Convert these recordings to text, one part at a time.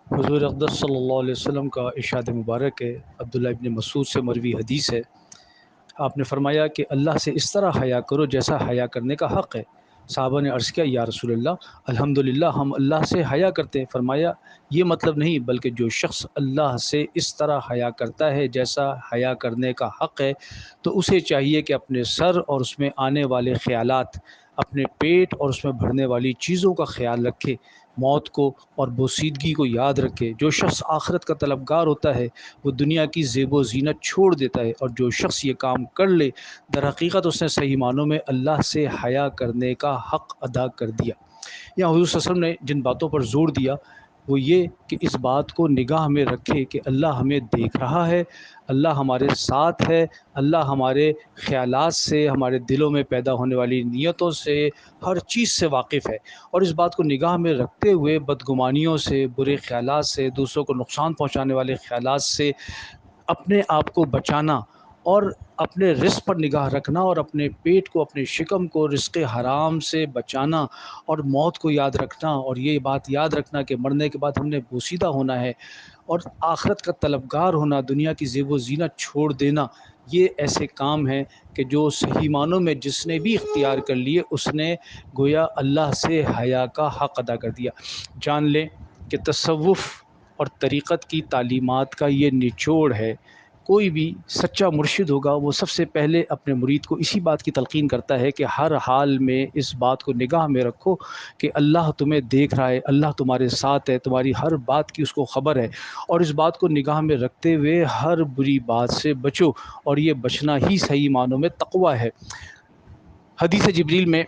حضور اقدس صلی اللہ علیہ وسلم کا ارشاد مبارک ہے، عبداللہ ابن مسعود سے مروی حدیث ہے۔ آپ نے فرمایا کہ اللہ سے اس طرح حیا کرو جیسا حیا کرنے کا حق ہے۔ صحابہ نے عرض کیا یا رسول اللہ، الحمدللہ ہم اللہ سے حیا کرتے ہیں۔ فرمایا یہ مطلب نہیں، بلکہ جو شخص اللہ سے اس طرح حیا کرتا ہے جیسا حیا کرنے کا حق ہے تو اسے چاہیے کہ اپنے سر اور اس میں آنے والے خیالات، اپنے پیٹ اور اس میں بڑھنے والی چیزوں کا خیال رکھے، موت کو اور بوسیدگی کو یاد رکھے۔ جو شخص آخرت کا طلبگار ہوتا ہے وہ دنیا کی زیب و زینت چھوڑ دیتا ہے، اور جو شخص یہ کام کر لے در حقیقت اس نے صحیح معنوں میں اللہ سے حیا کرنے کا حق ادا کر دیا۔ یہاں حضور صلی اللہ علیہ وسلم نے جن باتوں پر زور دیا وہ یہ کہ اس بات کو نگاہ میں رکھے کہ اللہ ہمیں دیکھ رہا ہے، اللہ ہمارے ساتھ ہے، اللہ ہمارے خیالات سے، ہمارے دلوں میں پیدا ہونے والی نیتوں سے، ہر چیز سے واقف ہے۔ اور اس بات کو نگاہ میں رکھتے ہوئے بدگمانیوں سے، برے خیالات سے، دوسروں کو نقصان پہنچانے والے خیالات سے اپنے آپ کو بچانا، اور اپنے رزق پر نگاہ رکھنا، اور اپنے پیٹ کو، اپنے شکم کو رزق حرام سے بچانا، اور موت کو یاد رکھنا، اور یہ بات یاد رکھنا کہ مرنے کے بعد ہم نے بوسیدہ ہونا ہے، اور آخرت کا طلبگار ہونا، دنیا کی زیب و زینت چھوڑ دینا۔ یہ ایسے کام ہیں کہ جو صحیح معنوں میں جس نے بھی اختیار کر لیے اس نے گویا اللہ سے حیا کا حق ادا کر دیا۔ جان لیں کہ تصوف اور طریقت کی تعلیمات کا یہ نچوڑ ہے۔ کوئی بھی سچا مرشد ہوگا وہ سب سے پہلے اپنے مرید کو اسی بات کی تلقین کرتا ہے کہ ہر حال میں اس بات کو نگاہ میں رکھو کہ اللہ تمہیں دیکھ رہا ہے، اللہ تمہارے ساتھ ہے، تمہاری ہر بات کی اس کو خبر ہے، اور اس بات کو نگاہ میں رکھتے ہوئے ہر بری بات سے بچو، اور یہ بچنا ہی صحیح معنوں میں تقویٰ ہے۔ حدیث جبریل میں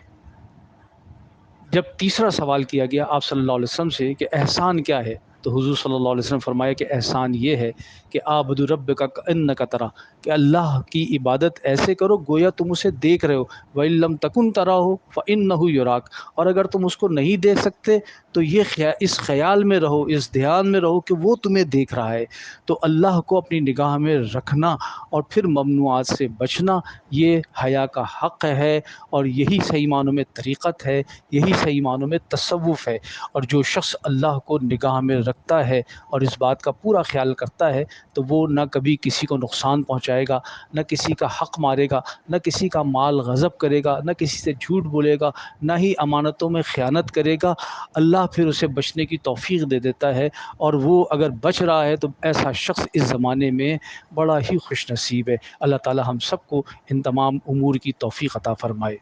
جب تیسرا سوال کیا گیا آپ صلی اللہ علیہ وسلم سے کہ احسان کیا ہے، تو حضور صلی اللہ علیہ وسلم فرمایا کہ احسان یہ ہے کہ عابد ربک کأنک ترا، کہ اللہ کی عبادت ایسے کرو گویا تم اسے دیکھ رہے ہو، وَإِن لَّمْ تَكُن تَرَاهُ فَإِنَّهُ يَرَاكَ، اور اگر تم اس کو نہیں دیکھ سکتے تو یہ اس خیال میں رہو، اس دھیان میں رہو کہ وہ تمہیں دیکھ رہا ہے۔ تو اللہ کو اپنی نگاہ میں رکھنا اور پھر ممنوعات سے بچنا یہ حیا کا حق ہے، اور یہی صحیح معنوں میں طریقت ہے، یہی صحیح معنوں میں تصوف ہے۔ اور جو شخص اللہ کو نگاہ میں رکھتا ہے اور اس بات کا پورا خیال کرتا ہے تو وہ نہ کبھی کسی کو نقصان پہنچائے گا، نہ کسی کا حق مارے گا، نہ کسی کا مال غصب کرے گا، نہ کسی سے جھوٹ بولے گا، نہ ہی امانتوں میں خیانت کرے گا۔ اللہ پھر اسے بچنے کی توفیق دے دیتا ہے، اور وہ اگر بچ رہا ہے تو ایسا شخص اس زمانے میں بڑا ہی خوش نصیب ہے۔ اللہ تعالی ہم سب کو ان تمام امور کی توفیق عطا فرمائے۔